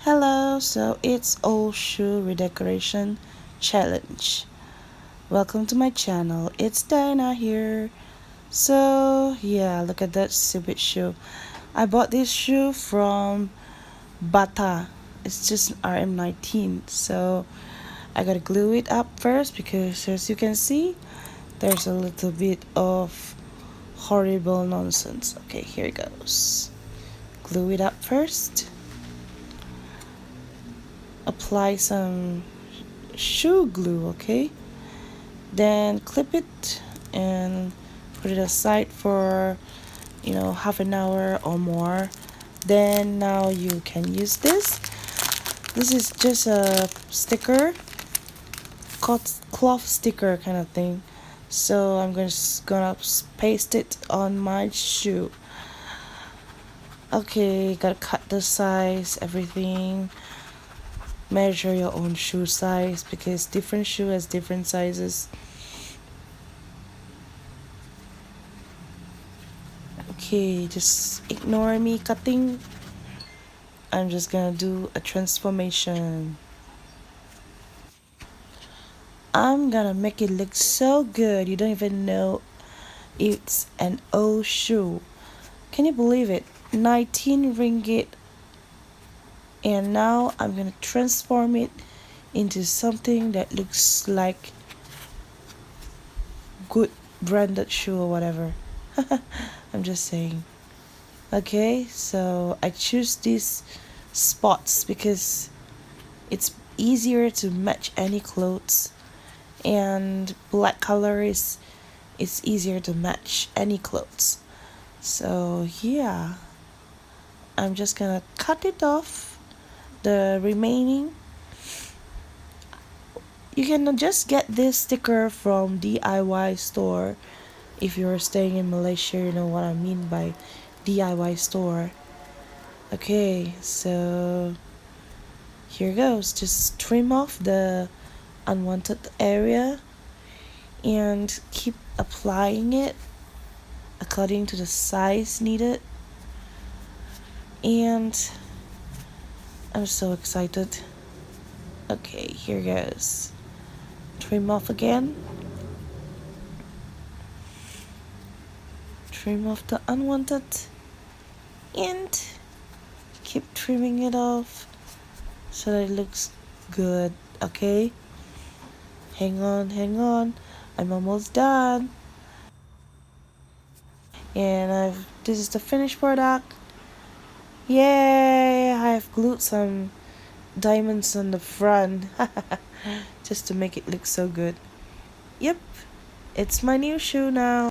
Hello, so it's old shoe redecoration challenge. Welcome to my channel. It's Diana here. So, yeah, look at that stupid shoe. I bought this shoe from Bata. It's just RM19. So, I gotta glue it up first because as you can see, there's a little bit of horrible nonsense. Okay, here it goes. Glue it up first. Apply some shoe glue, okay? Then clip it and put it aside for half an hour or more. Then now you can use this is just a sticker, cloth sticker kind of thing. So I'm gonna paste it on my shoe. Okay, gotta cut the size, everything. Measure your own shoe size because different shoe has different sizes. Okay, just ignore me cutting. I'm just gonna do a transformation. I'm gonna make it look so good you don't even know it's an old shoe. Can you believe it? 19 ringgit, and now I'm gonna transform it into something that looks like good branded shoe or whatever. I'm just saying. Okay, so I choose these spots because it's easier to match any clothes, and black color is it's easier to match any clothes. So yeah, I'm just gonna cut it off the remaining. You can just get this sticker from D.I.Y store. If you're staying in Malaysia, you know what I mean by D.I.Y store. Okay, so here goes. Just trim off the unwanted area and keep applying it according to the size needed. And I'm so excited. Okay, here goes. Trim off again. Trim off the unwanted and keep trimming it off so that it looks good. Okay, hang on, I'm almost done. And this is the finished product. Yay, I've glued some diamonds on the front just to make it look so good. Yep, it's my new shoe now.